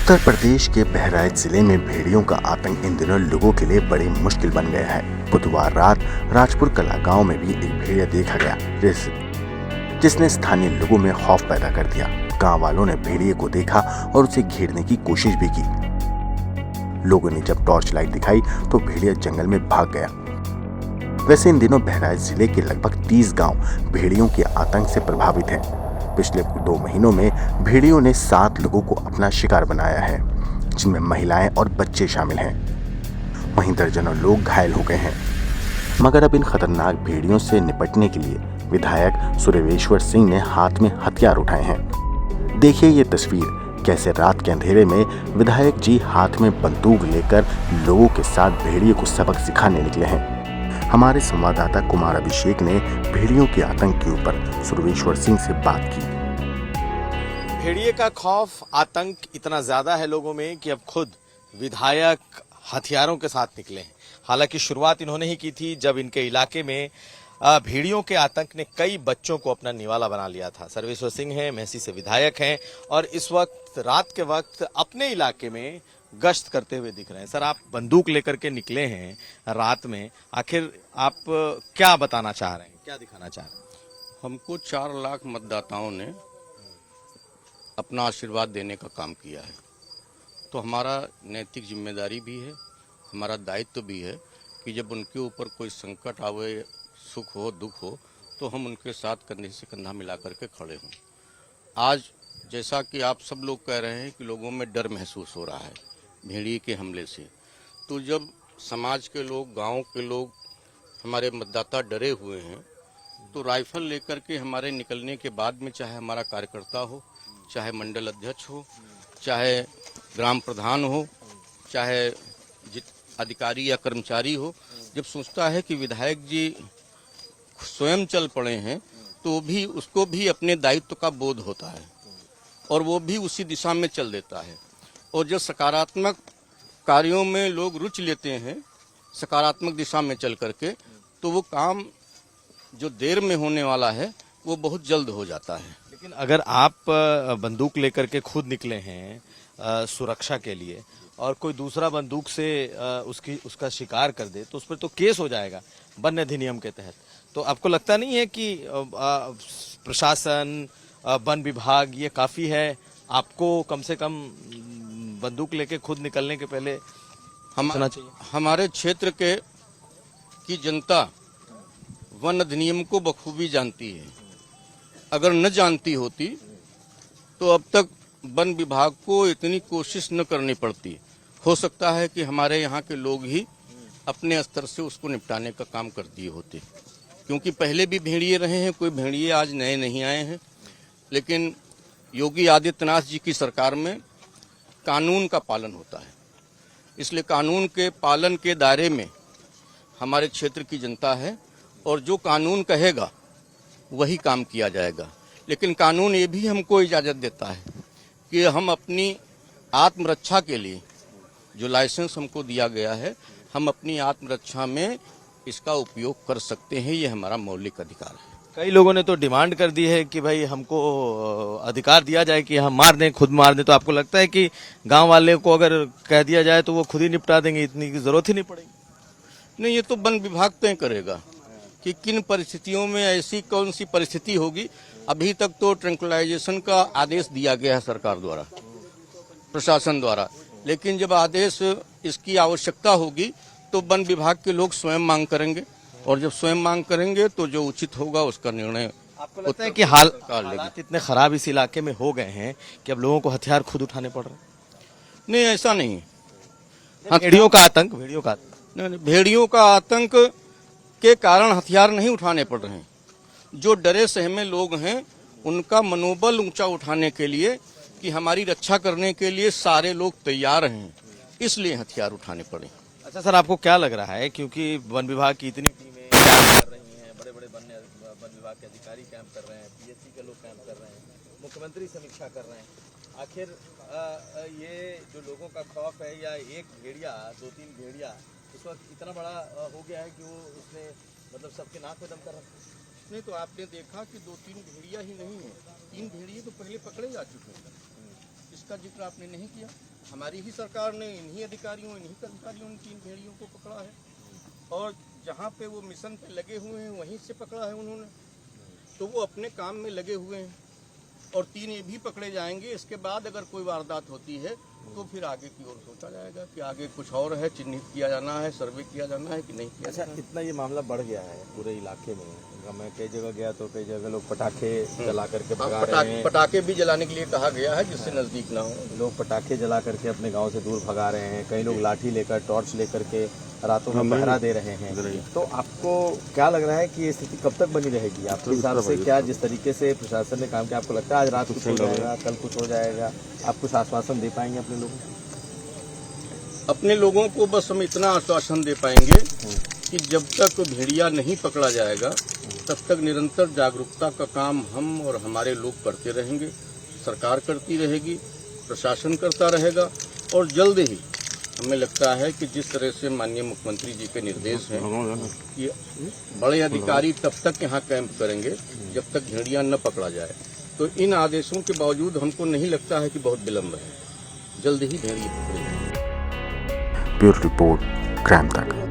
उत्तर प्रदेश के बहराइच जिले में भेड़ियों का आतंक इन दिनों लोगों के लिए बड़ी मुश्किल बन गया है। बुधवार रात राजपुर कला गांव में भी एक भेड़िया देखा गया जिसने स्थानीय लोगों में खौफ पैदा कर दिया। गांव वालों ने भेड़िए को देखा और उसे घेरने की कोशिश भी की। लोगों ने जब टॉर्च लाइट दिखाई तो भेड़िया जंगल में भाग गया। वैसे इन दिनों बहराइच जिले के लगभग 30 गांव भेड़ियों के आतंक से प्रभावित हैं। पिछले 2 महीनों में भेड़ियों ने 7 लोगों को अपना शिकार बनाया है, जिनमें महिलाएं और बच्चे शामिल हैं। वहीं दर्जनों लोग घायल हो गए हैं। मगर अब इन खतरनाक भेड़ियों से निपटने के लिए विधायक सुरेश्वर सिंह ने हाथ में हथियार उठाए हैं। देखिए ये तस्वीर, कैसे रात के अंधेरे में विधायक जी हाथ में बंदूक लेकर लोगों के साथ भेड़िए को सबक सिखाने निकले हैं। हमारे संवाददाता कुमार अभिषेक ने भेड़ियों के आतंक के ऊपर सुरेश्वर सिंह से बात की। भेड़िए का खौफ, आतंक इतना ज्यादा है लोगों में कि अब खुद विधायक हथियारों के साथ निकले हैं। हालांकि शुरुआत इन्होंने ही की थी जब इनके इलाके में भेड़ियों के आतंक ने कई बच्चों को अपना निवाला बना लिया था। सुरेश्वर सिंह हैं, मेहसी से विधायक हैं और इस वक्त रात के वक्त अपने इलाके में गश्त करते हुए दिख रहे हैं। सर, आप बंदूक लेकर के निकले हैं रात में, आखिर आप क्या बताना चाह रहे हैं, क्या दिखाना चाह रहे हैं? हमको 4 लाख मतदाताओं ने अपना आशीर्वाद देने का काम किया है, तो हमारा नैतिक जिम्मेदारी भी है, हमारा दायित्व भी है कि जब उनके ऊपर कोई संकट आवे, सुख हो दुख हो, तो हम उनके साथ कंधे से कंधा मिला करके खड़े हों। आज जैसा कि आप सब लोग कह रहे हैं कि लोगों में डर महसूस हो रहा है भेड़िए के हमले से, तो जब समाज के लोग, गांव के लोग, हमारे मतदाता डरे हुए हैं, तो राइफल लेकर के हमारे निकलने के बाद में, चाहे हमारा कार्यकर्ता हो, चाहे मंडल अध्यक्ष हो, चाहे ग्राम प्रधान हो, चाहे अधिकारी या कर्मचारी हो, जब सोचता है कि विधायक जी स्वयं चल पड़े हैं, तो भी उसको भी अपने दायित्व का बोध होता है और वो भी उसी दिशा में चल देता है। और जो सकारात्मक कार्यों में लोग रुचि लेते हैं, सकारात्मक दिशा में चल करके, तो वो काम जो देर में होने वाला है वो बहुत जल्द हो जाता है। लेकिन अगर आप बंदूक लेकर के खुद निकले हैं सुरक्षा के लिए और कोई दूसरा बंदूक से उसका शिकार कर दे, तो उस पर तो केस हो जाएगा वन्य अधिनियम के तहत। तो आपको लगता नहीं है कि प्रशासन, वन विभाग ये काफी है? आपको कम से कम बंदूक लेके खुद निकलने के पहले सोचना चाहिए। हमारे क्षेत्र की जनता वन अधिनियम को बखूबी जानती है। अगर न जानती होती तो अब तक वन विभाग को इतनी कोशिश न करनी पड़ती। हो सकता है कि हमारे यहाँ के लोग ही अपने स्तर से उसको निपटाने का काम कर दिए होते, क्योंकि पहले भी भेड़िए रहे हैं, कोई भेड़िए आज नए नहीं आए हैं। लेकिन योगी आदित्यनाथ जी की सरकार में कानून का पालन होता है, इसलिए कानून के पालन के दायरे में हमारे क्षेत्र की जनता है और जो कानून कहेगा वही काम किया जाएगा। लेकिन कानून ये भी हमको इजाज़त देता है कि हम अपनी आत्मरक्षा के लिए जो लाइसेंस हमको दिया गया है, हम अपनी आत्मरक्षा में इसका उपयोग कर सकते हैं। ये हमारा मौलिक अधिकार है। कई लोगों ने तो डिमांड कर दी है कि भाई हमको अधिकार दिया जाए कि हम मार दें, खुद मार दें। तो आपको लगता है कि गांव वाले को अगर कह दिया जाए तो वो खुद ही निपटा देंगे, इतनी की जरूरत ही नहीं पड़ेगी? नहीं, ये तो वन विभाग तय करेगा कि किन परिस्थितियों में ऐसी कौन सी परिस्थिति होगी। अभी तक तो ट्रैंक्विलाइजेशन का आदेश दिया गया है सरकार द्वारा, प्रशासन द्वारा, लेकिन जब आदेश इसकी आवश्यकता होगी तो वन विभाग के लोग स्वयं मांग करेंगे और जब स्वयं मांग करेंगे तो जो उचित होगा उसका निर्णय। आपको लगता है कि हालात इतने खराब इस इलाके में हो गए हैं कि अब लोगों को हथियार खुद उठाने पड़ रहे हैं? नहीं, ऐसा नहीं। भेड़ियों का आतंक भेड़ियों का आतंक के कारण हथियार नहीं उठाने पड़ रहे हैं। जो डरे सहमे लोग हैं उनका मनोबल ऊंचा उठाने के लिए, कि हमारी रक्षा करने के लिए सारे लोग तैयार हैं, इसलिए हथियार उठाने पड़े। अच्छा सर, आपको क्या लग रहा है, क्योंकि वन विभाग की इतनी टीमें कैंप कर रही हैं, बड़े बड़े वन विभाग के अधिकारी कैंप कर रहे हैं, पीएससी के लोग कैंप कर रहे हैं, मुख्यमंत्री समीक्षा कर रहे हैं, आखिर ये जो लोगों का खौफ है, या एक भेड़िया 2-3 भेड़िया इस वक्त इतना बड़ा हो गया है कि वो उसने मतलब सबके नाक में दम कर रखा है? नहीं, तो आपने देखा कि 2-3 भेड़िया ही नहीं है, 3 भेड़िए तो पहले पकड़े जा चुके हैं। जिसका जिक्र आपने नहीं किया। हमारी ही सरकार ने इन्हीं अधिकारियों ने 3 भेड़ियों को पकड़ा है, और जहाँ पे वो मिशन पे लगे हुए हैं वहीं से पकड़ा है उन्होंने। तो वो अपने काम में लगे हुए हैं, और 3 ये भी पकड़े जाएंगे। इसके बाद अगर कोई वारदात होती है तो फिर आगे की ओर सोचा जाएगा कि आगे कुछ और है, चिन्हित किया जाना है, सर्वे किया जाना है कि नहीं किया जाना है। इतना ये मामला बढ़ गया है पूरे इलाके में। मैं कई जगह गया तो कई जगह लोग पटाखे जला करके भगा रहे हैं। पटाखे भी जलाने के लिए कहा गया है जिससे नजदीक ना हो। लोग पटाखे जला करके अपने गांव से दूर भगा रहे हैं। कई लोग लाठी लेकर, टॉर्च लेकर के रातों में पहरा दे रहे हैं। तो आपको क्या लग रहा है कि ये स्थिति कब तक बनी रहेगी आपके हिसाब से? क्या जिस तरीके से प्रशासन ने काम किया, आपको लगता है आज रात कुछ हो जाएगा, कल कुछ हो जाएगा? आप कुछ आश्वासन दे पाएंगे अपने लोगों को? अपने लोगों को बस हम इतना आश्वासन दे पाएंगे कि जब तक भेड़िया नहीं पकड़ा जाएगा तब तक निरंतर जागरूकता का काम हम और हमारे लोग करते रहेंगे, सरकार करती रहेगी, प्रशासन करता रहेगा। और जल्द ही हमें लगता है कि जिस तरह से माननीय मुख्यमंत्री जी के निर्देश हैं कि बड़े अधिकारी तब तक यहाँ कैंप करेंगे जब तक भेड़िया न पकड़ा जाए, तो इन आदेशों के बावजूद हमको नहीं लगता है कि बहुत विलम्ब है, जल्द ही भेड़िया पकड़े जाएंगे। ब्यूरो रिपोर्ट, क्राइम तक।